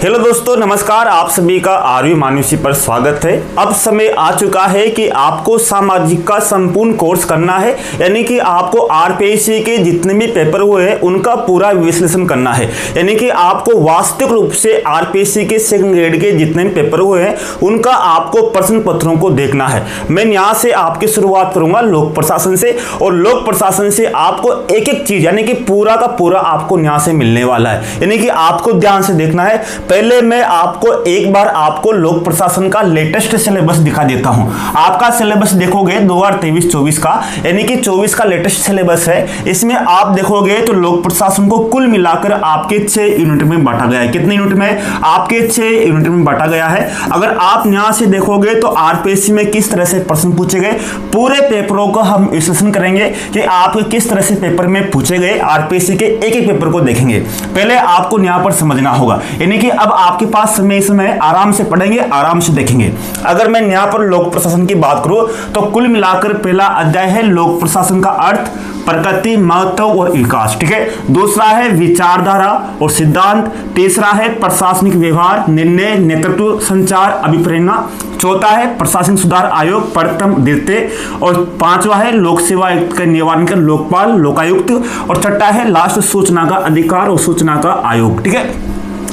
Hello दोस्तों, नमस्कार। आप सभी का आरवी मानुषी पर स्वागत है। अब समय आ चुका है कि आपको सामाजिक का संपूर्ण कोर्स करना है, यानी कि आपको आरपीएससी के जितने भी पेपर हुए हैं उनका पूरा विश्लेषण करना है। यानी कि आपको वास्तविक रूप से आरपीएससी के सेकंड ग्रेड के जितने भी पेपर हुए हैं उनका आपको प्रश्न पत्रों को देखना है। मैं यहाँ से आपकी शुरुआत करूंगा लोक प्रशासन से, और लोक प्रशासन से आपको एक एक चीज यानी कि पूरा का पूरा आपको यहाँ से मिलने वाला है, यानी कि आपको ध्यान से देखना है। पहले मैं आपको एक बार आपको लोक प्रशासन का लेटेस्ट सिलेबस दिखा देता हूं। आपका सिलेबस देखोगे 2023-24 का, यानी कि 24 का लेटेस्ट सिलेबस है। इसमें आप देखोगे तो लोक प्रशासन को कुल मिलाकर आपके 6 यूनिट में बांटा गया है। कितने यूनिट में? आपके 6 यूनिट में बांटा गया है। अगर आप यहां से देखोगे तो आरपीएससी में किस तरह से प्रश्न पूछे गए, पूरे पेपरों को हम विश्लेषण करेंगे कि आपके किस तरह से पेपर में पूछे गए। आरपीएससी के एक एक पेपर को देखेंगे। पहले आपको यहां पर समझना होगा, यानी कि अब आपके पास समय आराम से पढ़ेंगे, आराम से देखेंगे। अगर मैं यहां पर लोक प्रशासन की बात करूं तो कुल मिलाकर पहला अध्याय है लोक प्रशासन का अर्थ, प्रकृति, महत्व और विकास। ठीक है। दूसरा है विचारधारा और सिद्धांत। तीसरा है प्रशासनिक व्यवहार, निर्णय, नेतृत्व, संचार, अभिप्रेरणा। चौथा है प्रशासनिक सुधार आयोग, प्रथम, द्वितीय। और पांचवा है लोक सेवा आयुक्त का निवारण कर लोकपाल, लोकायुक्त। और छठा है लास्ट सूचना का अधिकार और सूचना का आयोग। ठीक है।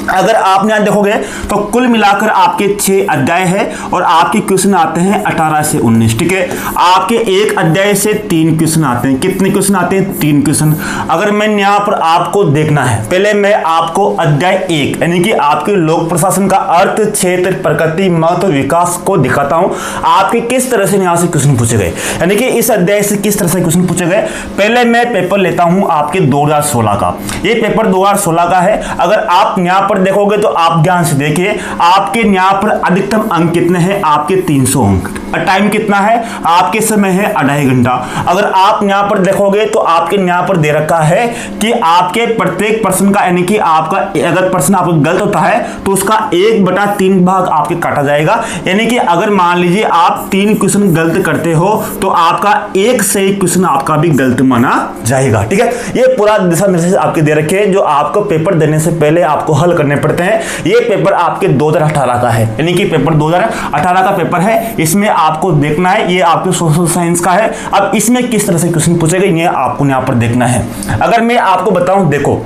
अगर आप यहां देखोगे तो कुल मिलाकर आपके 6 अध्याय है और आपके क्वेश्चन आते हैं 18 से 19। ठीक है। आपके एक अध्याय से 3 क्वेश्चन आते हैं। कितने क्वेश्चन आते हैं? 3 क्वेश्चन। अगर मैं यहां पर आपको देखना है, पहले मैं आपको अध्याय 1 यानी कि आपके लोक प्रशासन का अर्थ, क्षेत्र, प्रकृति, महत्व, विकास को दिखाता हूं। आपके किस तरह से यहां से क्वेश्चन पूछे गए, यानी कि इस अध्याय से किस तरह से क्वेश्चन पूछे गए। पहले मैं पेपर लेता हूं आपके 2016 का। ये पेपर 2016 का है। अगर आप यहां पर देखोगे तो आप ध्यान से देखिए, आपके यहां पर अधिकतम अंक कितने हैं? आपके 300 अंक। टाइम कितना है? आपके समय है 2.5 घंटा। अगर आप यहां पर देखोगे तो आपके यहां पर दे रखा है कि आपके प्रत्येक प्रश्न का, यानी कि आपका अगर प्रश्न आपका गलत होता है तो उसका 1/3 भाग आपके काटा जाएगा। यानी कि अगर मान लीजिए आप 3 क्वेश्चन गलत करते हो तो आपका एक सही क्वेश्चन आपका भी गलत माना जाएगा। ठीक है। ये पूरा दिशा निर्देश आपके दे रखे हैं जो आपको पेपर देने से पहले आपको हल करने पड़ते हैं। ये पेपर आपके 2018 का है, यानी कि पेपर 2018 का पेपर है। इसमें आपको देखना है, ये आपके सोशल साइंस का है। अब इसमें किस तरह से क्वेश्चन पूछे गए ये आपको यहां पर देखना है। अगर मैं आपको बताऊं, देखो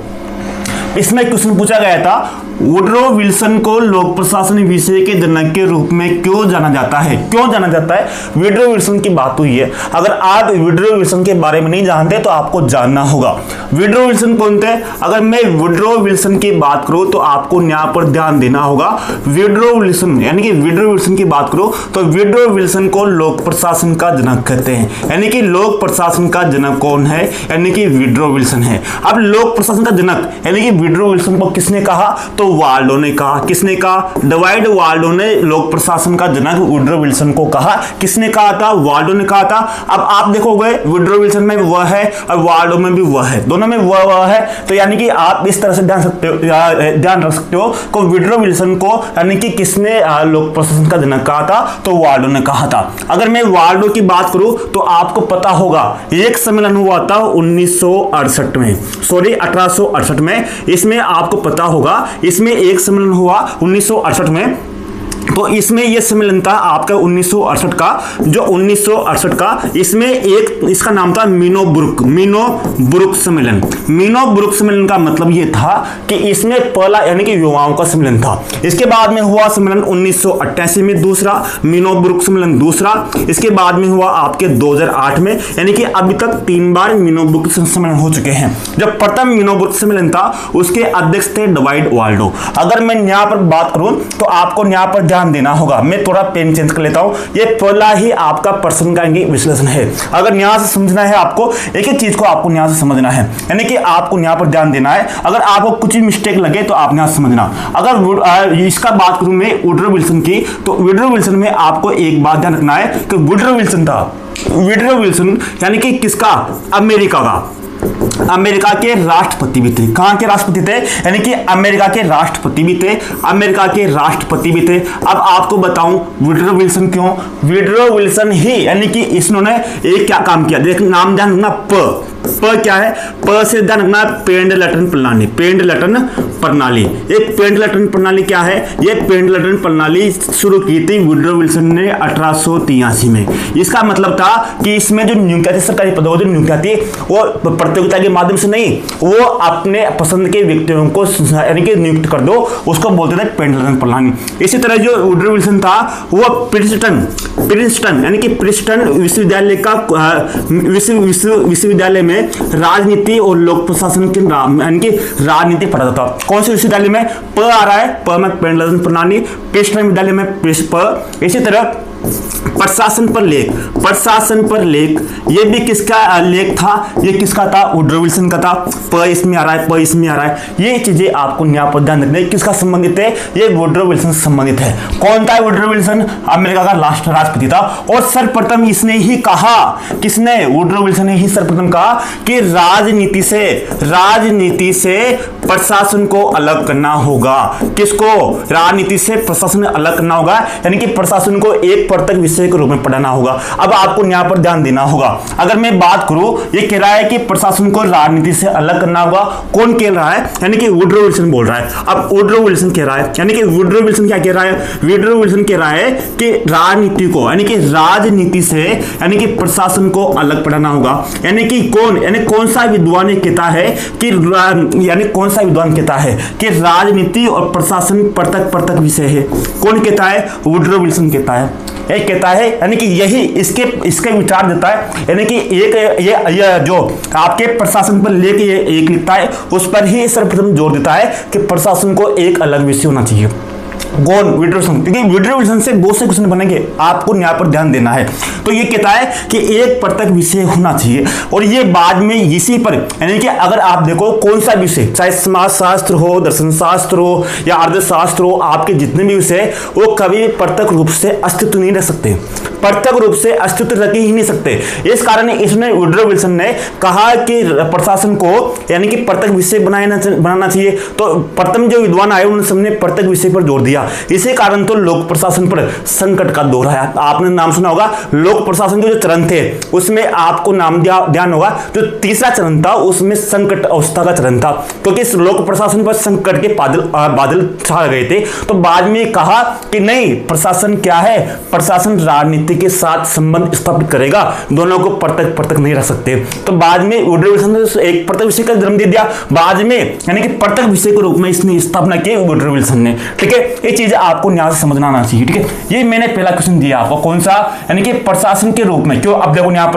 इसमें क्वेश्चन पूछा गया था, वुडरो विल्सन को लोक प्रशासन विषय के जनक के रूप में क्यों जाना जाता है? क्यों जाना जाता है? वुडरो विल्सन की बात हुई है। अगर आप वुडरो विल्सन के बारे में नहीं जानते तो आपको जानना होगा। वुडरो विल्सन कौन थे? अगर मैं वुडरो विल्सन की बात करूं तो आपको यहां पर ध्यान देना होगा। वुडरो विल्सन यानी कि वुडरो विल्सन की बात करूं तो वुडरो विल्सन को लोक प्रशासन का जनक कहते हैं, यानी कि लोक प्रशासन का जनक कौन है? यानी कि वुडरो विल्सन है। अब लोक प्रशासन का जनक यानी कि वुडरो विल्सन को किसने कहा? तो वाल्डो ने कहा। किसने कहा? डिवाइड वाल्डो ने लोक प्रशासन का जनक वुडरो विल्सन को कहा। किसने कहा था? वाल्डो ने कहा था। अब आप देखोगे वुडरो विल्सन में वह है और वाल्डो में भी वह है, दोनों में वह है। तो यानी कि आप इस तरह से ध्यान रख सकते हो कि वुडरो विल्सन को यानी कि किसने लोक प्रशासन का जनक कहा था? तो वाल्डो ने कहा था। अगर मैं वाल्डो की बात करूं तो आपको पता होगा एक सम्मेलन हुआ था 1968 में, सॉरी 1868 में। इसमें आपको पता होगा इसमें एक सम्मेलन हुआ 1968 में। तो इसमें यह सम्मेलन था आपका 1968 का, जो 1968 का इसमें एक इसका नाम था मीनो-ब्रुक सम्मेलन। मीनो-ब्रुक सम्मेलन का मतलब यह था कि इसमें पहला यानी कि युवाओं का सम्मेलन था। इसके बाद में हुआ सम्मेलन 1988 में दूसरा मीनो-ब्रुक सम्मेलन दूसरा। इसके बाद में हुआ आपके 2008 में, यानी कि अभी तक 3 बार मीनो-ब्रुक सम्मेलन हो चुके हैं। जब प्रथम मीनो-ब्रुक सम्मेलन था उसके अध्यक्ष थे डिवाइड वाल्डो। अगर मैं यहाँ पर बात करूं तो आपको यहाँ पर ध्यान देना होगा। मैं थोड़ा पेन चेंज कर लेता हूं। ये पहला ही आपका प्रश्न का विश्लेषण है। अगर यहां से समझना है आपको, एक एक चीज को आपको यहां से समझना है, यानी कि आपको यहां पर ध्यान देना है। अगर आपको कुछ भी मिस्टेक लगे तो आप यहां से समझना। अगर इसका बात करूं मैं वुडरो विल्सन की, तो वुडरो विल्सन में आपको एक बात ध्यान रखना है कि वुडरो विल्सन था, वुडरो विल्सन यानी कि किसका? अमेरिका का। अमेरिका के राष्ट्रपति भी थे। कहां के राष्ट्रपति थे? यानी कि अमेरिका के राष्ट्रपति भी थे। अमेरिका के राष्ट्रपति भी थे। अब आपको बताऊं वुडरो विल्सन क्यों? वुडरो विल्सन ही यानी कि इन्होंने एक क्या काम किया, देख नाम ध्यान रखना, प क्या है? प से ध्यान रखना, पेंडलटन प्रणाली। पेंडलटन प्रणाली, एक पेंडलटन प्रणाली क्या है? ये पेंडलटन प्रणाली शुरू की थी वुडरो विल्सन ने 1883 में। इसका मतलब था कि इसमें जो नियुक्तियां थी, सरकारी पदों की नियुक्तियां थी, वो प्रतियोगिता के माध्यम से नहीं, वो अपने पसंद के व्यक्तियों को यानी कि नियुक्त कर दो, उसको बोलते थे पेंडलटन प्रणाली। इसी तरह जो वुडरो विल्सन था वो प्रिंसटन यानी कि प्रिंसटन विश्वविद्यालय का विश्वविद्यालय में राजनीति और लोक प्रशासन के यानी कि राजनीति पढ़ाता था। कौन से विश्वविद्यालय में? प आ रहा है, प में पेंडलटन प्रणाली, प्रिंसटन विद्यालय में प। इसी तरह प्रशासन पर लेख, प्रशासन पर लेख, ये भी किसका लेख था? ये किसका था? वुडरो विल्सन का था। प इसमें आ रहा है, प इसमें आ रहा है। ये चीजें आपको यहाँ पर ध्यान रखना है। किसका संबंधित है? ये वुडरो विल्सन से संबंधित है। कौन था वुडरो विल्सन? अमेरिका का राष्ट्रपति था। और सर्वप्रथम इसने ही कहा, किसने? वुडरो विल्सन ने ही सर्वप्रथम कहा कि राजनीति से प्रशासन को अलग करना होगा। किसको? राजनीति से प्रशासन अलग करना होगा, यानी कि प्रशासन को एक प्रत्येक विषय के रूप में पढ़ाना होगा। अब आपको यहाँ पर ध्यान देना होगा। अगर मैं बात करूं, ये कह रहा है कि प्रशासन को राजनीति से अलग करना होगा। कौन कह रहा है? यानी कि वुडरो विल्सन बोल रहा है। अब वुडरो विल्सन कह रहा है, यानी कि वुडरो विल्सन क्या कह रहा है? वुडरो विल्सन कह रहा है कि राजनीति को, यानी कि राजनीति से, यानी कि प्रशासन को अलग पढ़ाना होगा। यानी कि कौन सा विद्वान कहता है कि कौन सा विद्वान कहता है कि राजनीति और प्रशासन पृथक विषय है? कौन कहता है? वुडरो विल्सन कहता है। एक कहता है, यानी कि यही इसके विचार देता है, यानी कि एक ये जो आपके प्रशासन पर लेके ये एक लिखता है, उस पर ही सर्वप्रथम जोर देता है कि प्रशासन को एक अलग विषय होना चाहिए। कौन? Woodrow Wilson. क्योंकि वुडरो विल्सन से बहुत से क्वेश्चन बनेंगे, आपको यहाँ पर ध्यान देना है। तो ये कहता है कि एक पृथक विषय होना चाहिए, और ये बाद में इसी पर, यानी कि अगर आप देखो कोई सा विषय, चाहे समाज शास्त्र हो, दर्शन शास्त्र हो या अर्थशास्त्र हो, आपके जितने भी विषय, वो कभी पृथक रूप से अस्तित्व नहीं रख सकते, पृथक रूप से अस्तित्व रख ही नहीं सकते। इस कारण इसने वुडरो विल्सन ने कहा कि प्रशासन को, यानी कि पृथक विषय बनाना चाहिए। तो प्रथम जो विद्वान आए उन्होंने सबने पृथक विषय पर जोर दिया। इसी कारण तो लोक प्रशासन पर संकट का दौर आया। आपने नाम सुना होगा, लोक प्रशासन के जो चरण थे उसमें आपको नाम ध्यान होगा, जो तीसरा चरण था उसमें संकट अवस्था का चरण था, क्योंकि इस लोक प्रशासन पर संकट के बादल छा गए थे। तो बाद में कहा कि नहीं, प्रशासन क्या है? प्रशासन राजनीति के साथ संबंध स्थापित करेगा, दोनों को पृथक नहीं रख सकते। तो बाद में वुडरो विल्सन ने एक पृथक विषय का जन्म दे दिया, बाद में यानी कि पृथक विषय के रूप में इसने स्थापना की वुडरो विल्सन ने। ठीक है, ये चीज आपको न्याय से समझना आना चाहिए। ठीक है, ये मैंने पहला क्वेश्चन दिया आपको, कौन सा? यानी कि प्रशासन के रूप में। क्यों? अब देखो यहाँ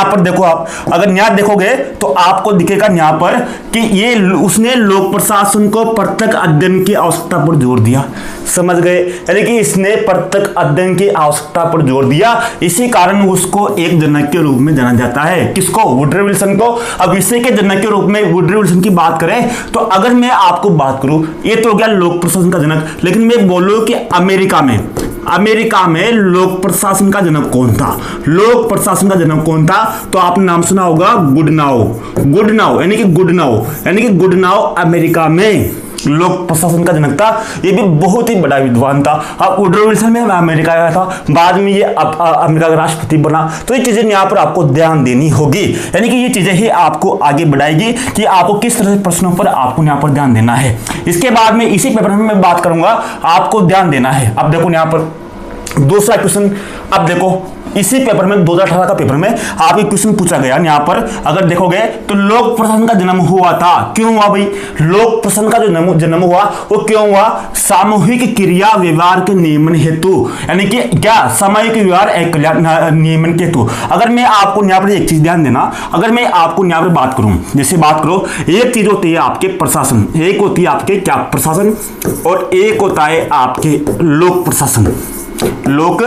पर देखो, आप अगर न्याय देखोगे तो आपको दिखेगा यहाँ पर कि ये उसने लोक प्रशासन को पृथक अध्ययन की आवश्यकता पर जोर दिया। समझ गए? यानी कि इसने पृथक अध्ययन की आवश्यकता पर जोर दिया, इसी कारण उसको एक जनक के रूप में जाना जाता है। किसको? वुडरो विल्सन को। अब विषय के जनक के रूप में वुडरो विल्सन की बात करें तो अगर मैं आपको बात करूं, ये तो हो गया लोक प्रशासन का जनक, लेकिन मैं बोलूं कि अमेरिका में लोक प्रशासन का जनक कौन था? लोक प्रशासन का जनक कौन था? तो आपने नाम सुना होगा गुडनाउ, यानी कि गुडनाउ अमेरिका में लोक प्रशासन का जनक था। ये भी बहुत ही बड़ा विद्वान था। अब वुडरो विल्सन में अमेरिका का था, बाद में ये अमेरिका का राष्ट्रपति बना। तो ये चीजें यहाँ पर आपको ध्यान देनी होगी, यानी कि ये चीजें ही आपको आगे बढ़ाएगी कि आपको किस तरह से प्रश्नों पर आपको यहाँ पर ध्यान देना है। इसके बाद में इसी पेपर में मैं बात करूंगा, आपको ध्यान देना है। अब देखो यहाँ पर दूसरा क्वेश्चन, अब देखो इसी पेपर में 2018 का पेपर में आपके क्वेश्चन पूछा गया। यहाँ पर अगर देखोगे तो लोक प्रशासन का जन्म हुआ था, क्यों हुआ भाई? लोक प्रशासन का जो जन्म हुआ वो क्यों हुआ? सामूहिक क्रिया व्यवहार के नियमन हेतु, यानी कि क्या? सामूहिक व्यवहार नियमन के हेतु। अगर मैं आपको यहाँ पर एक चीज ध्यान देना, अगर मैं आपको यहाँ पर बात करूं, जैसे बात करो, एक चीज होती है आपके प्रशासन, एक होती है आपके क्या? प्रशासन, और एक होता है आपके लोक प्रशासन। लोक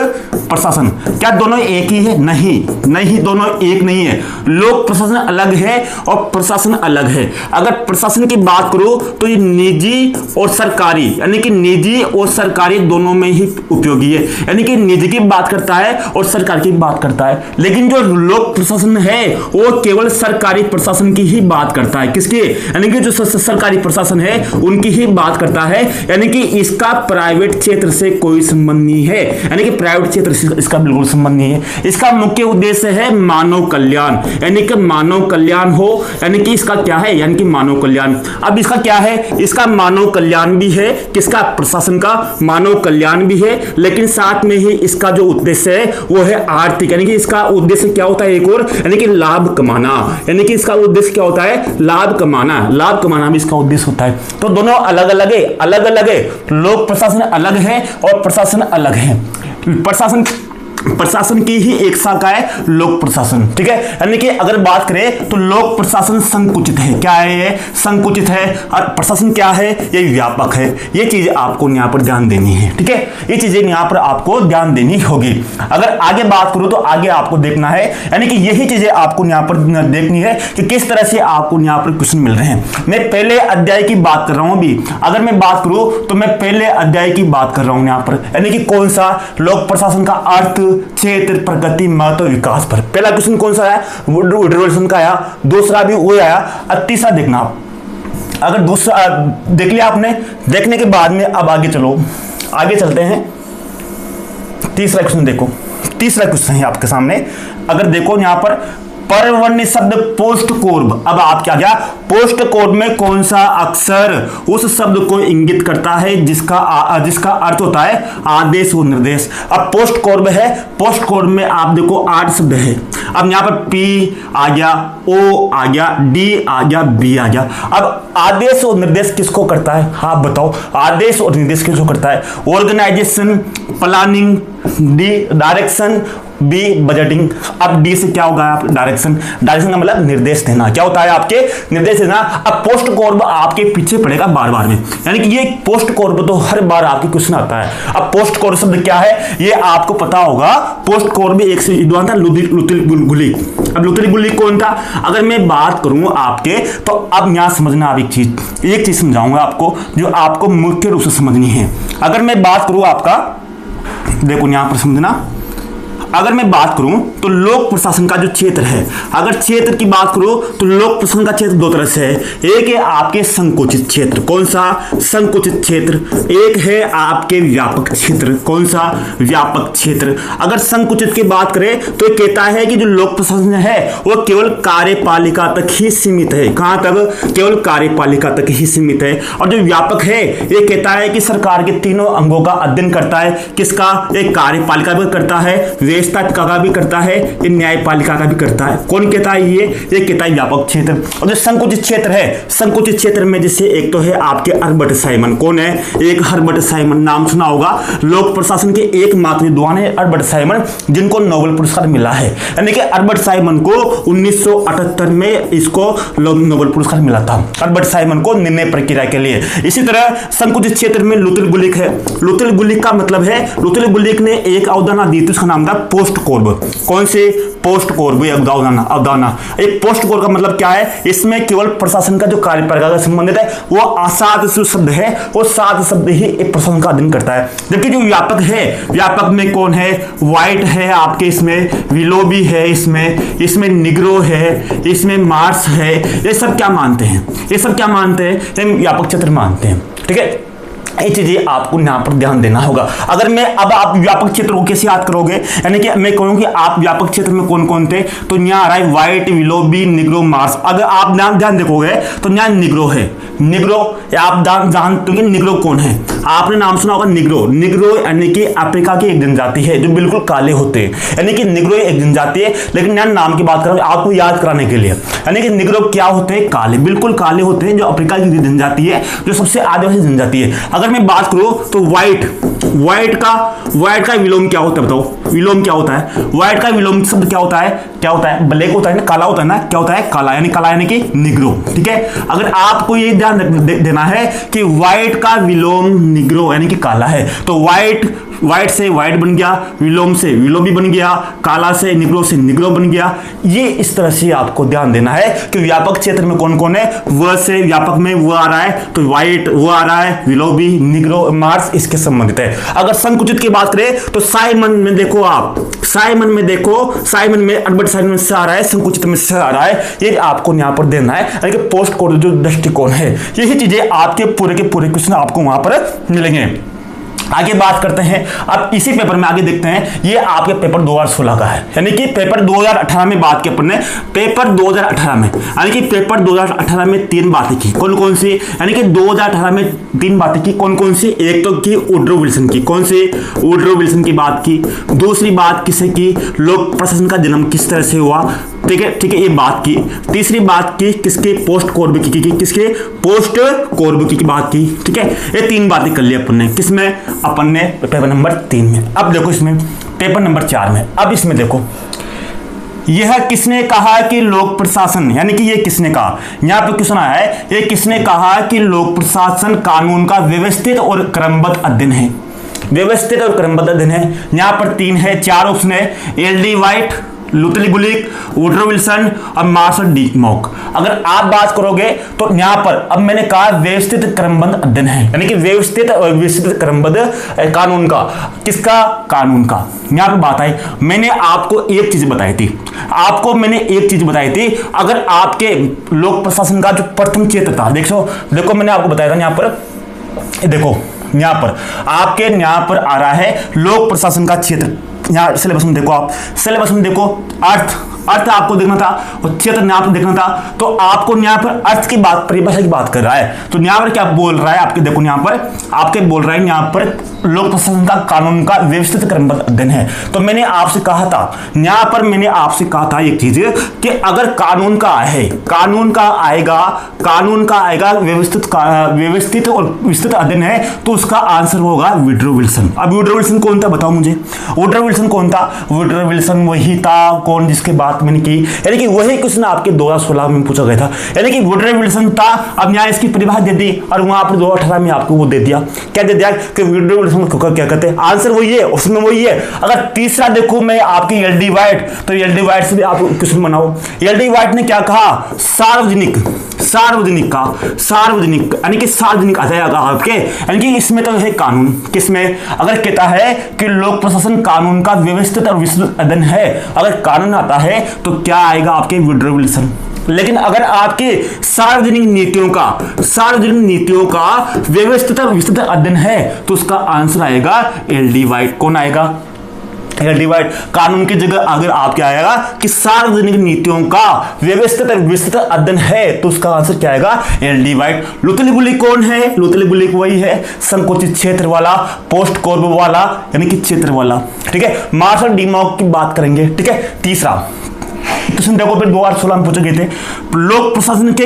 प्रशासन क्या दोनों एक ही है? नहीं, दोनों एक नहीं है। लोक प्रशासन अलग है और प्रशासन अलग है। अगर प्रशासन की बात करो तो ये निजी और सरकारी, यानी कि निजी और सरकारी दोनों में ही उपयोगी है, यानी कि निजी की बात करता है और सरकार की बात करता है। लेकिन जो लोक प्रशासन है वो केवल सरकारी प्रशासन की ही बात करता है। किसकी? यानी कि जो सरकारी प्रशासन है उनकी ही बात करता है, यानी कि इसका प्राइवेट क्षेत्र से कोई संबंध नहीं है। है, यानी कि प्राइवेट क्षेत्र इसका बिल्कुल संबंध नहीं है। इसका मुख्य उद्देश्य है मानव कल्याण, यानी कि मानव कल्याण हो, यानी कि इसका क्या है, यानी कि मानव कल्याण। अब इसका क्या है, इसका मानव कल्याण भी है, किसका, प्रशासन का मानव कल्याण भी है, लेकिन साथ में ही इसका जो उद्देश्य है वो है आर्थिक, यानी कि इसका उद्देश्य क्या होता है एक और, यानी कि लाभ कमाना, यानी कि इसका उद्देश्य क्या होता है, लाभ कमाना, लाभ कमाना भी इसका उद्देश्य होता है। तो दोनों अलग अलग है, अलग अलग है, लोक प्रशासन अलग है और प्रशासन अलग है। प्रशासन की ही एक शाखा है लोक प्रशासन, ठीक है। यानी कि अगर बात करें तो लोक प्रशासन संकुचित है, क्या है ये, संकुचित है, और प्रशासन क्या है, ये व्यापक है। ये चीजें आपको यहाँ पर ध्यान देनी है, ठीक है, ये चीजें यहाँ पर आपको ध्यान देनी होगी। अगर आगे बात करूं तो आगे आपको देखना है, यानी कि यही चीजें आपको यहाँ पर देखनी है कि किस तरह से आपको यहाँ पर क्वेश्चन मिल रहे हैं। मैं पहले अध्याय की बात कर रहा हूं अभी, अगर मैं बात करूं तो मैं पहले अध्याय की बात कर रहा हूं यहाँ पर, यानी कि कौन सा, लोक प्रशासन का अर्थ, क्षेत्र, प्रगति, महत्व, विकास पर। पहला क्वेश्चन कौन सा है, रिवोल्यूशन का आया, दूसरा भी वो आया, और तीसरा देखना आप। अगर दूसरा देख लिया आपने, देखने के बाद में अब आगे चलो, आगे चलते हैं। तीसरा क्वेश्चन देखो, तीसरा क्वेश्चन है आपके सामने। अगर देखो यहाँ पर परवर्णी शब्द पोस्ट कोर्ब, अब आप क्या गया, पोस्ट कोर्ब में कौन सा अक्षर उस शब्द को इंगित करता है जिसका अर्थ होता है आदेश व निर्देश। अब पोस्ट कोर्ब है, पोस्ट कोर्ब में आप देखो 8 शब्द है। अब यहाँ पर पी आ गया, ओ आ गया, डी आ गया, बी आ गया। अब आदेश और निर्देश किसको करता है, हाँ बताओ, आदेश और निर्देश किसको करता है, organization, planning, D direction, B budgeting. अब डी से क्या होगा, आप डायरेक्शन, डायरेक्शन का मतलब निर्देश देना, क्या होता है आपके निर्देश देना। अब पोस्ट कोर्ब आपके पीछे पड़ेगा बार बार में, यानी कि ये पोस्ट कोर्ब तो हर बार आपके क्वेश्चन आता है। अब पोस्ट कोर्ब शब्द क्या है ये आपको पता होगा। पोस्ट कोर्ब एक से विद्वान था लुथल गुलिक। अब लुथल गुलिक कौन था, अगर मैं बात करूं आपके, तो अब यहां समझना, आप एक चीज समझाऊंगा आपको जो आपको मुख्य रूप से समझनी है। अगर मैं बात करूं आपका, देखो यहां पर समझना, अगर मैं बात करूं तो लोक प्रशासन का जो क्षेत्र है, अगर क्षेत्र की बात करूं तो लोक प्रशासन का क्षेत्र दो तरह से है। एक है आपके संकुचित क्षेत्र, कौन सा, संकुचित क्षेत्र। एक है आपके व्यापक क्षेत्र, कौन सा, व्यापक क्षेत्र। अगर संकुचित की बात करें तो कहता है कि जो लोक प्रशासन है वो केवल कार्यपालिका तक ही सीमित है। कहां तक, केवल कार्यपालिका तक ही सीमित है। और जो व्यापक है ये कहता है कि सरकार के तीनों अंगों का अध्ययन करता है, किसका, एक कार्यपालिका भी करता है, का भी करता है, ये न्यायपालिका का भी करता है। कौन कहता है ये कहता है व्यापक क्षेत्र। और जो संकुचित क्षेत्र है, संकुचित क्षेत्र में जैसे एक तो है आपके हर्बर्ट साइमन, कौन है, एक हर्बर्ट साइमन, नाम सुना होगा, लोक प्रशासन के एकमात्र विद्वान है हर्बर्ट साइमन, जिनको नोबेल पुरस्कार मिला है। यानी कि हर्बर्ट साइमन को 1978 में इसको नोबेल पुरस्कार मिला था, हर्बर्ट साइमन को निर्णय प्रक्रिया के लिए। इसी तरह संकुचित क्षेत्र में लुथल गुलिक है। लुथल गुलिक का मतलब है, लुथल गुलिक ने एक अवधारणा दी थी, उसका नाम था पोस्ट कोर्ब। कौन से, पोस्ट कोर्ब, अवधारणा। एक पोस्ट कोर्ब का मतलब क्या है, इसमें केवल प्रशासन का जो कार्यपालिका का संबंधित है वो आसाद शब्द है, वो 7 शब्द ही एक प्रशासन का अध्ययन करता है। जबकि जो व्यापक है, व्यापक में कौन है, व्हाइट है आपके, इसमें विलोबी है, इसमें निग्रो है, इसमें मार्स है, ये सब क्या मानते हैं, ये सब क्या मानते हैं, व्यापक क्षेत्र मानते हैं, ठीक है। ये चीजें आपको यहाँ पर ध्यान देना होगा। अगर मैं अब आप व्यापक क्षेत्र को कैसे याद करोगे, यानी कि मैं कहूँ कि आप व्यापक क्षेत्र में कौन कौन थे, तो यहाँ आ रहा है व्हाइट, विलोबी, निग्रो, मार्स। अगर आप ध्यान देखोगे तो यहाँ निग्रो है, निग्रो आप जानते हो निग्रो कौन है, आपने नाम सुना होगा निग्रो। निग्रो यानी कि अफ्रीका की एक जनजाति है जो बिल्कुल काले होते हैं, यानी कि निग्रो एक जनजाति है, लेकिन यहाँ नाम की बात कर रहा हूँ आपको याद कराने के लिए। यानी कि निग्रो क्या होते हैं, काले, बिल्कुल काले होते हैं, जो अफ्रीका की जनजाति है, जो सबसे आदिवासी जनजाति है। अगर मैं बात करूं तो व्हाइट का विलोम क्या होता है, बताओ, विलोम क्या होता है, व्हाइट का विलोम शब्द क्या होता है, ब्लैक होता है ना, काला होता है ना, क्या होता है, काला, यानी कि निग्रो, ठीक है। अगर आपको ये ध्यान देना है कि व्हाइट का विलोम निग्रो यानी कि काला है, तो व्हाइट से व्हाइट बन गया, विलोम से विलोबी बन गया, काला से निग्रो बन गया। ये इस तरह से आपको ध्यान देना है कि व्यापक क्षेत्र में कौन कौन है, व से व्यापक में वो आ रहा है, तो व्हाइट वो आ रहा है, विलोबी, निग्रो, मार्स इसके संबंधित है। अगर संकुचित की बात करें तो साइमन में देखो, साइमन में हर्बर्ट साइमन से आ रहा है, संकुचित में से आ रहा है, ये आपको यहाँ पर देना है। यानी कि पोस्ट कोड जो दृष्टिकोण है, यही चीजें आपके पूरे के पूरे क्वेश्चन आपको वहां पर मिलेंगे। आगे बात करते हैं। अब इसी पेपर में आगे देखते हैं, ये आपके पेपर 2016 का है, यानी कि पेपर 2018 में बात की अपन ने, पेपर 2018 में, यानी कि पेपर 2018 में 3 बातें की, कौन कौन सी, यानी कि 2018 में 3 बातें की, कौन कौन सी, एक तो की वुड्रो विल्सन की, कौन सी, वुड्रो विल्सन की बात की। दूसरी बात किसे की, लोक प्रशासन का जन्म किस तरह से हुआ, ठीक है, ये बात की। तीसरी बात की किसके, पोस्ट कोरबुकी की, किसके, पोस्ट कोरबुकी की बात की, ठीक है। ये 3 बातें कर ली अपन ने, किसमें, अपन ने पेपर नंबर 3 में। अब देखो इसमें पेपर नंबर 4 में, अब इसमें देखो यह किसने कहा कि लोक प्रशासन, यानी कि ये किसने कहा, यहां पर क्वेश्चन आया है, ये किसने कहा कि लोक प्रशासन कानून का व्यवस्थित और क्रमबद्ध अध्ययन है, व्यवस्थित और क्रमबद्ध अध्ययन है। यहां पर 3 है, 4 ऑप्शन है, एल.डी. व्हाइट, लुथली बुलिक, वुड्रो विल्सन और मार्शल डी मॉक। अगर आप बात करोगे तो यहां पर अब मैंने कहा व्यवस्थित क्रमबद्ध अध्ययन है, यानी कि व्यवस्थित और विस्तृत क्रमबद्ध कानून का, किसका, कानून का। यहां पर बात आई, मैंने आपको एक चीज बताई थी, अगर आपके लोक प्रशासन का जो प्रथम क्षेत्र था, देखो मैंने आपको बताया था यहां पर, देखो यहां पर आपके यहां पर आ रहा है लोक प्रशासन का क्षेत्र। यहाँ सिलेबस में देखो, आप सिलेबस में देखो, अर्थ आपको देखना था और क्षेत्र यहाँ पर देखना था। तो आपको यहाँ पर अर्थ की बात, परिभाषा की बात कर रहा है, तो यहाँ पर क्या बोल रहा है आपके, देखो यहाँ पर आपके बोल रहा है, यहाँ पर लोक प्रशासन का कानून का व्यवस्थित क्रमबद्ध अध्ययन है। तो मैंने आपसे कहा था, यहाँ पर मैंने आपसे कहा था एक चीज कि अगर कानून का आएगा व्यवस्थित और विस्तृत अध्ययन है, तो उसका आंसर होगा वुड्रो विल्सन। अब वुड्रो विल्सन कौन था, बताओ मुझे, वुड्रो विल्सन कौन था? वुड्रो विल्सन वही था कौन जिसके बात मैंने की, यानी कि वही क्वेश्चन आपके 2016 में पूछा गया था, यानी कि वुड्रो विल्सन था। अब यहाँ इसकी परिभाषा दे दी और वहां पर 2018 में आपको वो दे दिया, क्या दे दिया कि वुड्रो विल्सन को क्या कहते हैं, आंसर वही है, उसमें वही है। अगर तीसरा देखो मैं आपकी एल.डी. व्हाइट, तो एल.डी. व्हाइट से भी आप क्वेश्चन बनाओ। एल.डी. व्हाइट ने क्या कहा, सार्वजनिक यानी कि सार्वजनिक आ जाएगा आपके, यानी कि इसमें तो है कानून, किसमें, अगर कहता है कि लोक प्रशासन कानून का व्यवस्थित और विस्तृत अध्ययन है, अगर कानून आता है तो क्या आएगा आपके वुड्रो विल्सन। लेकिन अगर आपके सार्वजनिक नीतियों का व्यवस्थित और विस्तृत अध्ययन है, तो उसका आंसर आएगा एल.डी. व्हाइट। कौन आएगा, एल.डी. व्हाइट। कानून की जगह अगर आपके आएगा कि सार्वजनिक नीतियों का व्यवस्थित और विस्तृत अध्ययन है, तो उसका आंसर क्या आएगा, एल.डी. व्हाइट। लुथली बुलिक कौन है, लुथली बुलिक वही है संकुचित क्षेत्र वाला, पोस्ट कोर्ब वाला, यानी कि क्षेत्र वाला, ठीक है। मार्शल डी मॉक की बात करेंगे, ठीक है। तीसरा क्वेश्चन देखो, फिर 2016 में पूछे गए थे, लोक प्रशासन के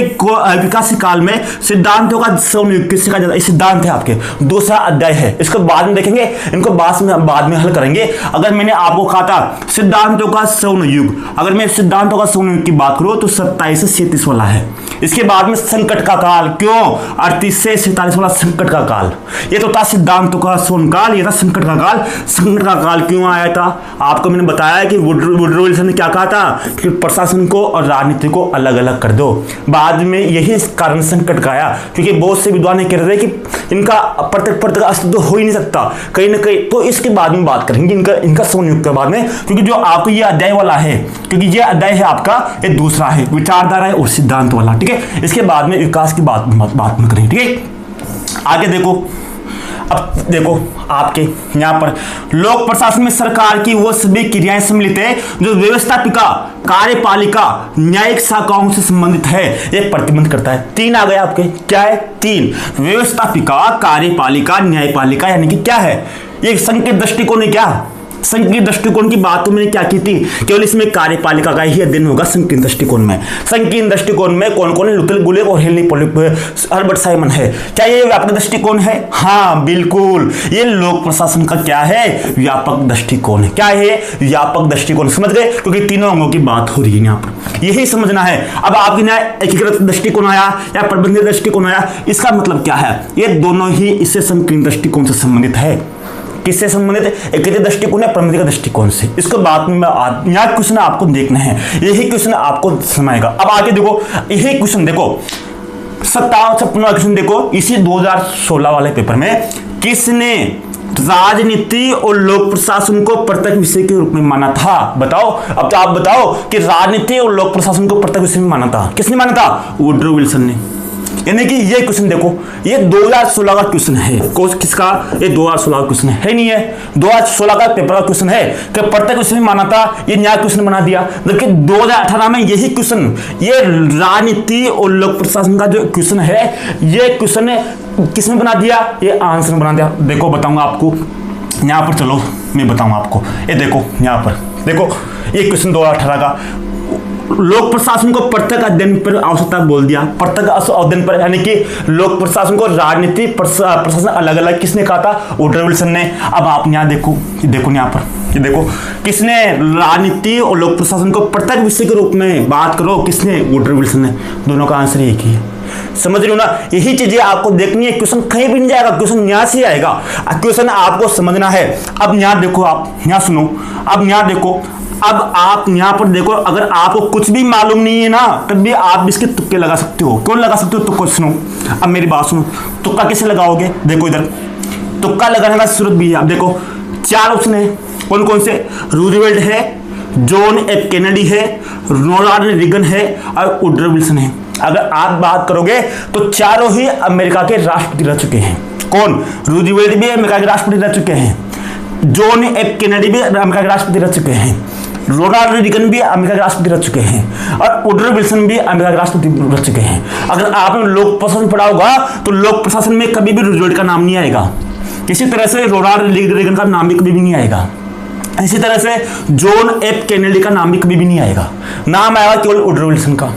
विकास काल में सिद्धांतों का संयुक्त किससे कहा जाता है, सिद्धांत है आपके, दूसरा अध्याय है, इसको बाद में देखेंगे, इनको बाद में हल करेंगे। अगर मैंने आपको कहा था सिद्धांतों का संयुग, अगर मैं सिद्धांतों का संयुग की बात करूं तो 27 से 37 वाला है। इसके बाद में संकट का काल, क्यों 38 से 47 वाला संकट का काल, ये तो था सिद्धांतों का संयुग काल, ये था संकट का काल। संकट का काल क्यों आया था, आपको मैंने बताया कि वुड्रो विल्सन ने क्या कहा था कि प्रशासन को और राजनीति को अलग अलग कर दो। बाद में यही कारण संकट का आया, क्योंकि बहुत से विद्वान कह रहे थे कि इनका प्रत्यक्ष अस्तित्व हो ही नहीं सकता कहीं ना कहीं। तो इसके बाद में बात करेंगे इनका संयुक्त के बाद में, क्योंकि जो आपको ये अध्याय वाला है, क्योंकि ये अध्याय है आपका, ये दूसरा है विचारधारा है और सिद्धांत वाला, ठीक है। इसके बाद में विकास की बात में करेंगे, ठीक है। आगे देखो, अब देखो आपके यहाँ पर लोक प्रशासन में सरकार की वो सभी क्रियाएं सम्मिलित है जो व्यवस्थापिका, कार्यपालिका, न्यायिक शाखाओं से संबंधित है, ये प्रतिबंध करता है। 3 आ गए आपके, क्या है, 3, व्यवस्थापिका, कार्यपालिका, न्यायपालिका, यानी कि क्या है, ये संकेत दृष्टिकोण है। क्या संकीर्ण दृष्टिकोण की बात तो मैंने क्या की थी, केवल इसमें कार्यपालिका का ही अध्ययन होगा संकीर्ण दृष्टिकोण में। संकीर्ण दृष्टिकोण में कौन कौन है, लुथल बुलिक और हर्बर्ट साइमन है। क्या ये व्यापक दृष्टिकोण है? हाँ बिल्कुल, ये लोक प्रशासन का क्या है, व्यापक दृष्टिकोण है। क्या है, व्यापक दृष्टिकोण। समझ गए, क्योंकि तीनों अंगों की बात हो रही है यहाँ पर, यही समझना है। अब आपके यहाँ एकीकृत दृष्टिकोण आया या प्रबंधित दृष्टिकोण आया, इसका मतलब क्या है, ये दोनों ही इससे संकीर्ण दृष्टिकोण से संबंधित है। किससे संबंधित है, एकीकृत दृष्टिकोण या प्रबंधित दृष्टिकोण से। इसको बाद में यहाँ क्वेश्चन आपको देखना है, यही क्वेश्चन आपको समझाएगा। अब आगे देखो, यही क्वेश्चन देखो 57 क्वेश्चन देखो, इसी 2016 वाले पेपर में किसने राजनीति और लोक प्रशासन को प्रत्यक्ष विषय के रूप में माना था? बताओ, अब तो आप बताओ कि राजनीति और लोक प्रशासन को प्रत्यक्ष विषय में माना था, किसने माना था? वुड्रो विल्सन ने। यानी कि ये क्वेश्चन देखो, ये 2016 का क्वेश्चन है। किसका? ये 2016 का क्वेश्चन है नहीं है, 2016 का पेपर का क्वेश्चन है कि प्रत्येक क्वेश्चन माना था, ये नया क्वेश्चन बना दिया। जबकि 2018 में यही क्वेश्चन, ये राजनीति और लोक प्रशासन का जो क्वेश्चन है, ये क्वेश्चन किसने बना दिया? ये आंसर बना दिया। देखो बताऊंगा आपको, यहाँ पर चलो मैं बताऊंगा आपको। ये देखो यहाँ पर देखो, ये क्वेश्चन 2018 का, लोक प्रशासन को प्रत्येक अध्ययन पर आवश्यकता बोल दिया। प्रत्येक अध्ययन पर यानी कि लोक प्रशासन को राजनीति प्रशासन अलग अलग किसने कहा था? वुडरो विल्सन ने। अब आप यहाँ देखो, देखो यहाँ पर, ये देखो किसने राजनीति और लोक प्रशासन को प्रत्येक विषय के रूप में बात करो, किसने? वुडरो विल्सन ने। दोनों का आंसर एक ही है। समझ रहे हो ना? यही चीजें आपको देखनी है। क्वेश्चन कहीं भी नहीं जाएगा, क्वेश्चन यहाँ से आएगा, क्वेश्चन आपको समझना है। अब यहाँ देखो, आप यहाँ सुनो, अब यहाँ देखो, अब आप यहाँ पर देखो, अगर आपको कुछ भी मालूम नहीं है ना, तब भी आप इसके तुक्के लगा सकते हो। क्यों लगा सकते हो? तुक्का सुनो, अब मेरी बात सुनो, तुक्का कैसे लगाओगे? देखो इधर तुक्का लगाने का जरूरत भी है। आप देखो 4 ऑप्शन है, कौन कौन से? रूजवेल्ट है, जॉन एफ कैनेडी है, रोनाल्ड रीगन है और वुडरो विल्सन है। अगर आप बात करोगे तो चारों ही अमेरिका के राष्ट्रपति रह चुके हैं। कौन? रूजवेल्ट भी अमेरिका के राष्ट्रपति रह चुके हैं, जॉन एफ कैनेडी भी अमेरिका के राष्ट्रपति रह चुके हैं, रोनाल्ड रीगन भी अमेरिका के राष्ट्रपति रह चुके हैं और वुडरो विल्सन भी अमेरिका के राष्ट्रपति रह चुके हैं। अगर आपने लोक प्रशासन पढ़ा होगा तो लोक प्रशासन में कभी भी रूजवेल्ट का नाम नहीं आएगा। इसी तरह से रोनाल्ड रीगन का नाम भी कभी भी नहीं आएगा। इसी तरह से जॉन एफ कैनेडी का नाम भी कभी भी नहीं आएगा। नाम आएगा केवल वुडरो विल्सन का,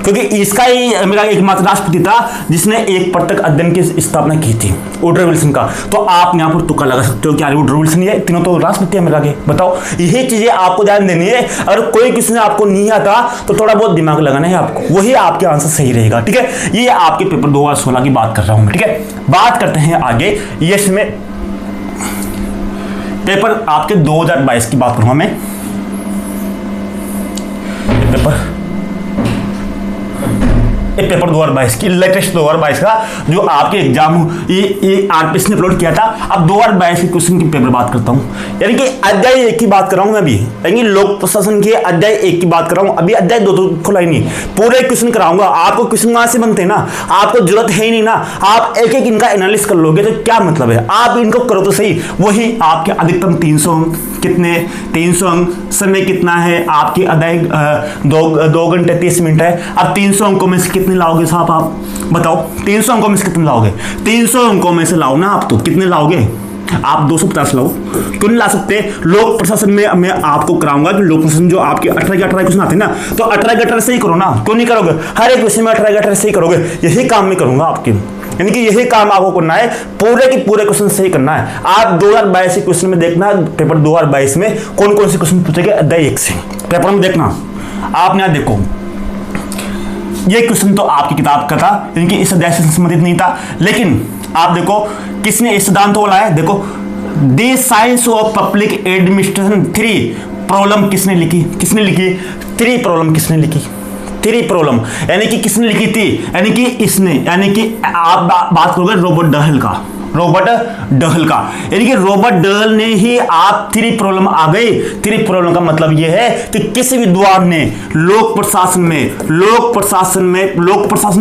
क्योंकि इसका ही अमेरिका एकमात्र राष्ट्रपति था जिसने एक प्रत्येक अध्ययन की स्थापना की थी, वुडरो विल्सन का। तो आप यहाँ पर तुक्का लगा सकते हो कि यार वुडरो विल्सन है, तीनों तो राष्ट्रपति अमेरिका के। बताओ, यही चीजें आपको ध्यान देनी है। अगर कोई किसी ने आपको नहीं आता तो थोड़ा बहुत दिमाग लगाना है आपको, वही आपके आंसर सही रहेगा। ठीक है, ये आपके पेपर 2016 की बात कर रहा हूं मैं। ठीक है, बात करते हैं आगे। यस में पेपर आपके 2022 की बात करूंगा मैं। पेपर 2022 की लेटेस्ट 2022 का जो आपके एग्जाम ये आरपीएस ने अपलोड किया था। अब 2022 के क्वेश्चन की पेपर बात करता हूँ, यानी कि अध्याय 1 की बात कर रहा हूँ मैं अभी, यानी लोक प्रशासन के अध्याय 1 की बात कर रहा हूँ। अभी अध्याय 2 तो खुला ही नहीं, पूरे क्वेश्चन कराऊंगा आपको। क्वेश्चन वहां से बनते हैं ना, आपको जरूरत है ही नहीं ना, आप एक एक इनका एनालिसिस कर लोगे तो क्या मतलब है? आप इनको करो तो सही, वही आपके अधिकतम 300 अंक। कितने? 300 अंक। समय कितना है आपकी? अध्याय 2 घंटे 30 मिनट है। अब 300 अंकों में से कितने लाओगे साहब? आप बताओ, 300 अंकों में से कितने लाओगे? 300 अंकों में से लाओ ना आप, तो कितने लाओगे आप? 250 लाओ। क्यों नहीं ला सकते? लोक प्रशासन में मैं आपको कराऊंगा कि लोक प्रशासन जो आपके 18 के 18 क्वेश्चन आते हैं ना, तो 18 के 18 से ही करो ना। क्यों नहीं करोगे? हर एक क्वेश्चन में 18 के 18 से ही करोगे। यही काम मैं करूंगा आपके, यानी कि यही काम आपको करना है, पूरे के पूरे क्वेश्चन सही करना है। आप 2022 के क्वेश्चन में देखना, पेपर 2022 में कौन कौन से क्वेश्चन पूछेंगे अध्याय 1 से, पेपर में देखना। आप यहाँ देखो, ये क्वेश्चन तो आपकी किताब का था, यानी इस अध्याय से संबंधित नहीं था, लेकिन आप देखो किसने इस सिद्धांत को लाया है। देखो, the science of public administration 3 problem किसने लिखी? किसने लिखी? 3 प्रॉब्लम किसने लिखी? 3 प्रॉब्लम यानी कि किसने लिखी थी? यानी कि इसने, यानी कि आप बात करोगे रॉबर्ट डहल का, रॉबर्ट डहल का, यानी कि रॉबर्ट डहल ने ही आप 3 प्रॉब्लम आ गई। 3 प्रॉब्लम का मतलब यह है कि किसी विद्वान ने लोक प्रशासन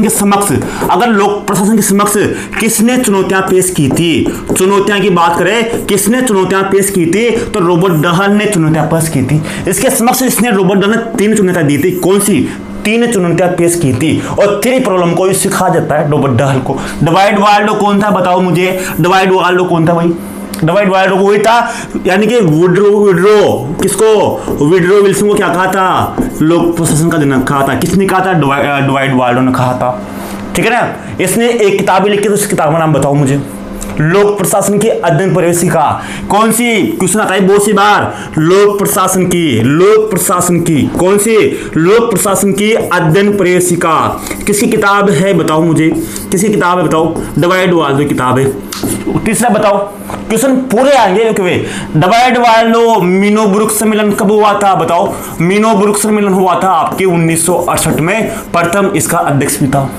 के समक्ष, अगर लोक प्रशासन के समक्ष किसने चुनौतियां पेश की थी, चुनौतियां की बात करें, किसने चुनौतियां पेश की थी, तो रॉबर्ट डहल ने चुनौतियां पेश की थी। इसके समक्ष इसने, रॉबर्ट डहल ने 3 चुनौतियां दी थी। कौन सी? 3 चुनौतियां पेश की थी और 3 प्रॉब्लम को सिखा जाता है रॉबर्ट डहल को। डिवाइड वाल्डो कौन था? बताओ मुझे, डिवाइड वाल्डो कौन था भाई? डिवाइड वाल्डो वही था, यानी कि वुडरो किसको? वुडरो विल्सन को क्या कहा था? लोक प्रशासन का जनक कहा था। किसने कहा था? डिवाइड वाल्डो ने कहा था। ठीक है ना? इसने एक किताब लिखी, तो उस किताब का नाम बताओ मुझे। लोक प्रशासन की अध्ययन प्रवेशिका। कौन सी? क्वेश्चन आता है बहुत सी बार। लोक प्रशासन की कौन सी? लोक प्रशासन की अध्ययन प्रवेशिका किसकी किताब है? बताओ मुझे, किसकी किताब है? बताओ। डिवाइड वाल्डो किताब है। तीसरा बताओ, क्वेश्चन पूरे आएंगे। डिवाइड वाल्डो मीनोब्रुक सम्मेलन कब हुआ था? बताओ। मीनोब्रुक सम्मेलन हुआ था आपके 1968 में। प्रथम इसका अध्यक्ष भी था।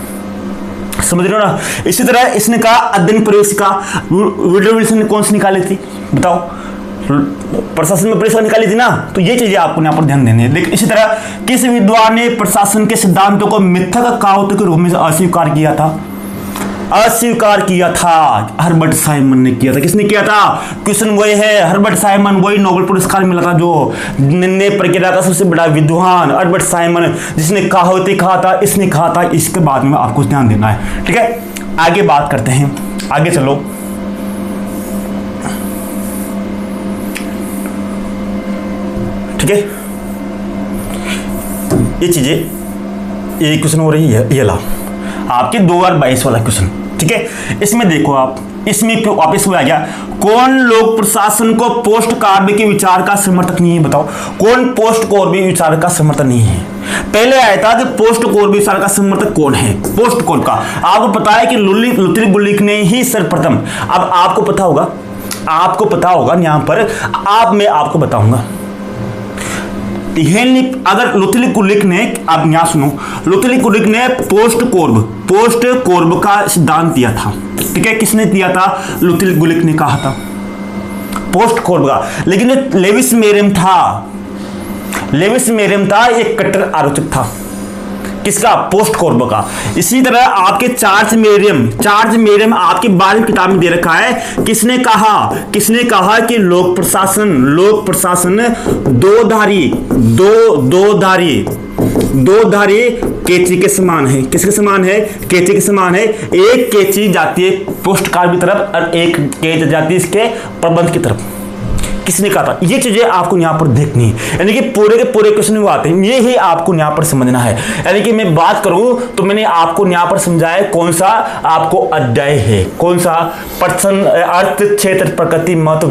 समझ रहे हो ना? इसी तरह इसने कहा अध्ययन प्रवेशिका वुडरो विल्सन ने कौन सी निकाली थी? बताओ। प्रशासन में परीक्षा निकाली थी ना, तो ये चीजें आपको यहाँ पर ध्यान देनी है। देखिए इसी तरह किस विद्वान ने प्रशासन के सिद्धांतों को मिथक कहावतों के रूप में अस्वीकार किया था? अस्वीकार किया था हर्बर्ट साइमन ने किया था। किसने किया था? क्वेश्चन वही है, हर्बर्ट साइमन, वही नोबेल पुरस्कार मिला था जो निर्णय प्रक्रिया का सबसे बड़ा विद्वान हर्बर्ट साइमन, जिसने कहावतें कहा था, इसने कहा था। इसके बाद में आपको ध्यान देना है, ठीक है। आगे बात करते हैं, आगे चलो। ठीक है, ये चीजें, ये क्वेश्चन हो रही है, ये ला आपके 2022 वाला क्वेश्चन, ठीक है। इसमें देखो आप, इसमें वापस हुआ गया, कौन लोक प्रशासन को पोस्ट कार्य के विचार का समर्थक नहीं है? बताओ कौन पोस्ट कार्य विचार का समर्थक नहीं है? पहले आया था कि पोस्ट कार्य विचार का समर्थक कौन है, पोस्ट कार्य का। आपको पता है कि लुथरी बुलिक ने ही सर्वप्रथम, अब आपको पता होगा, आपको पता होगा यहां पर मैं आपको बताऊंगा। अगर लुथरी बुलिक ने, अब यहां सुनो, लुथरी बुलिक ने पोस्ट कोर्ब का सिद्धांत दिया था, ठीक है। किसने दिया था? लुथरी बुलिक ने कहा था पोस्ट कोर्ब का। लेकिन जो लेविस मेरियम था एक कट्टर आलोचक था, किसका? पोस्ट कोर्ब का। इसी तरह आपके चार्ल्स मेरियम आपकी 12वीं किताब में दे रखा है। किसने कहा कि लोक प्रशासन दो धारी कैंची के समान है। किसके समान है? कैंची के समान है। एक कैंची जाती है पोस्ट कार्य की तरफ और एक कैंची जाती है इसके प्रबंध की तरफ। किसने कहा था? ये चीजें आपको यहाँ पर देखनी है, यानी कि पूरे के पूरे क्वेश्चन में आते हैं, ये ही आपको यहाँ पर समझना है। यानी कि मैं बात करूं तो मैंने आपको यहाँ पर समझाया कौन सा आपको अध्याय है, कौन सा पर्सन, अर्थ, क्षेत्र, प्रकृति, महत्व,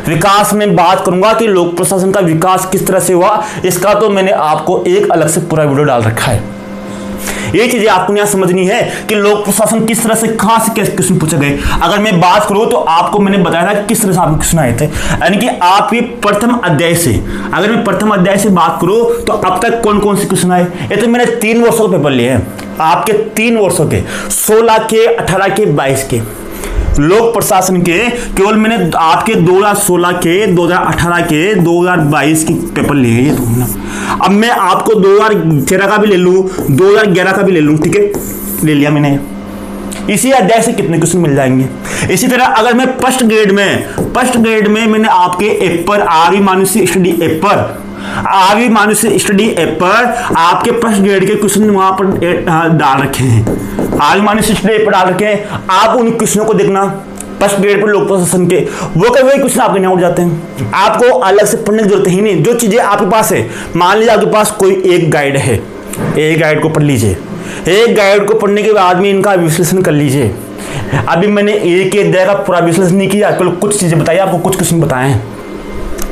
विकास में बात करूंगा कि लोक प्रशासन का विकास किस तरह से हुआ। इसका तो मैंने आपको एक अलग से पूरा वीडियो डाल रखा है। ये चीजें आपको यहां समझनी है कि लोक प्रशासन किस तरह से, कहां से कैसे क्वेश्चन पूछे गए। अगर मैं बात करूं तो आपको मैंने बताया था कि किस तरह से आपको क्वेश्चन आए थे, यानी कि आप ये प्रथम अध्याय से, अगर मैं प्रथम अध्याय से बात करूं तो अब तक कौन कौन से क्वेश्चन आए। ये तो मैंने 3 वर्षों के पेपर लिए हैं, आपके 3 वर्षों के, 16 के, 18 के, 22 के लोक प्रशासन के। केवल मैंने आपके 2016 के, 2018 के, 2022 के पेपर लिए ये तो ना। अब मैं आपको 2013 का भी ले लूं, 2011 का भी ले लूं, ठीक है, ले लिया मैंने। इसी अध्याय से कितने क्वेश्चन मिल जाएंगे। इसी तरह अगर मैं फर्स्ट ग्रेड में मैंने आपके ऐप पर आर्वी मानुषी स्टडी ऐप पर आपके फर्स्ट ग्रेड के क्वेश्चन वहां पर डाल रखे हैं। आर्वी मानुषी स्टडी ऐप पर डाल रखे हैं, आप उन क्वेश्चनों को देखना फर्स्ट ग्रेड पर लोक प्रशासन के, वो कई वही क्वेश्चन आपके यहाँ उठ जाते हैं। आपको अलग से पढ़ने की जरूरत ही नहीं, जो चीजें आपके पास है, मान लीजिए आपके पास कोई एक गाइड है, एक गाइड को पढ़ लीजिए, एक गाइड को पढ़ने के बाद में इनका विश्लेषण कर लीजिए। अभी मैंने एक अध्याय का पूरा विश्लेषण नहीं किया, केवल कुछ चीजें बताई, आपको कुछ क्वेश्चन बताए हैं,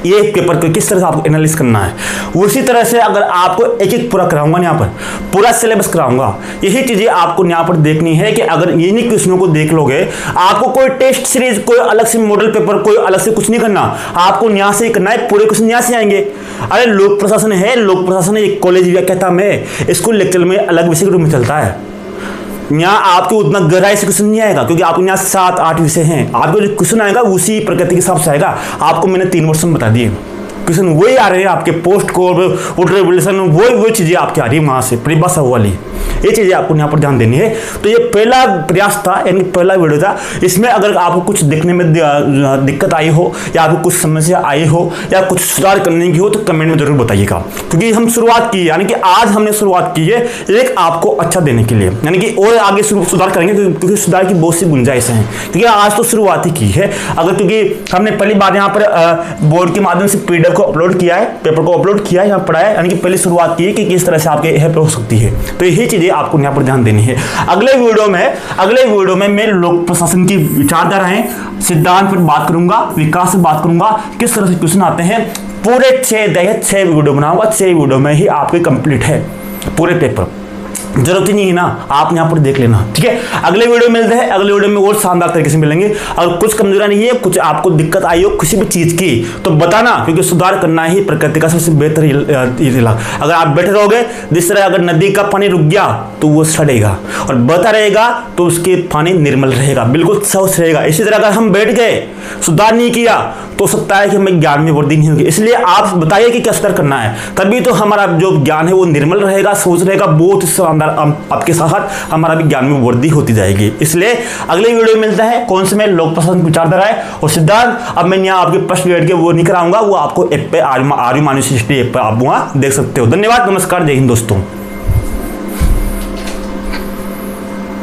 ये पेपर को किस तरह से आपको एनालिसिस करना है। उसी तरह से अगर आपको एक एक पूरा कराऊंगा, यहाँ पर पूरा सिलेबस कराऊंगा, यही चीजें आपको यहाँ पर देखनी है कि अगर इन्हीं क्वेश्चनों को देख लोगे, आपको कोई टेस्ट सीरीज, कोई अलग से मॉडल पेपर, कोई अलग से कुछ नहीं करना, आपको यहाँ से ही करना है, पूरे क्वेश्चन यहाँ से आएंगे। अरे लोक प्रशासन है, लोक प्रशासन एक कॉलेज व्याख्याता में, स्कूल लेक्चर में अलग विषय के रूप में चलता है। यहाँ आपको उतना गहराई से क्वेश्चन नहीं आएगा, क्योंकि आपको यहाँ 7-8 विषय हैं। आपको जो क्वेश्चन आएगा उसी प्रकृति के हिसाब से आएगा। आपको मैंने 3 वर्ष में बता दिए, क्वेश्चन वही आ रहे हैं आपके पोस्ट कोर्ब, वोटर रेवोल्यूशन, वही चीजें आपकी आ रही है वहां से, परिभाषा वाली। ये चीजें आपको यहाँ पर ध्यान देनी है। तो ये पहला प्रयास था, यानी पहला वीडियो था। इसमें अगर आपको कुछ देखने में दिक्कत आई हो, या आपको कुछ समस्या आई हो, या कुछ सुधार करने की हो, तो कमेंट में जरूर बताइएगा। क्योंकि हम शुरुआत की है, यानी कि आज हमने शुरुआत की है एक आपको अच्छा देने के लिए, यानी कि और आगे सुधार करेंगे, क्योंकि सुधार की बहुत सी गुंजाइश है। क्योंकि आज तो शुरुआत ही की है। अगर क्योंकि हमने पहली बार यहाँ पर बोर्ड के माध्यम से PDF को अपलोड किया है, पेपर को अपलोड किया है, यहाँ पढ़ा है, यानी कि पहले शुरुआत की है कि किस तरह से आपके यहाँ पे हो सकती है। तो यही चीजें आपको यहाँ पर ध्यान देनी है। अगले वीडियो में मैं लोक प्रशासन की विचारधाराएं, सिद्धांत पर बात करूंगा, विकास से बात करूंगा, किस तरह से क्वेश्चन आते हैं। पूरे 6 वीडियो बनाऊंगा, 6 वीडियो में ही आपके कंप्लीट है पूरे पेपर। जरूरत ही नहीं है ना, आप यहाँ पर देख लेना। ठीक है, अगले वीडियो में मिलते हैं, अगले वीडियो में और शानदार तरीके से मिलेंगे। अगर कुछ कमजोरियां नहीं है, कुछ आपको दिक्कत आई हो किसी भी चीज की तो बताना, क्योंकि सुधार करना ही प्रकृति का सबसे बेहतर इलाज। अगर आप बैठे रहोगे, जिस तरह अगर नदी का पानी रुक गया तो वो सड़ेगा, और बहता रहेगा तो उसके पानी निर्मल रहेगा, बिल्कुल स्वच्छ रहेगा। इसी तरह अगर हम बैठ गए, सुधार नहीं किया, तो सकता है कि हमें ज्ञान में वृद्धि नहीं होगी। इसलिए आप बताइए कि क्या सुधार करना है, तभी तो हमारा जो ज्ञान है वो निर्मल रहेगा, सोच रहेगा, बहुत शानदार। आपके साथ हमारा भी ज्ञान में वृद्धि होती जाएगी। इसलिए अगले वीडियो में मिलता है कौन से में लोक पसंद विचारधारा है और सिद्धांत। अब मैं यहाँ आपके प्रश्न बैठ के वो नहीं कराऊंगा, वो आपको ऐप पे आर्यू मानुषी ऐप पे आप वहां देख सकते हो। धन्यवाद, नमस्कार, जय हिंद दोस्तों।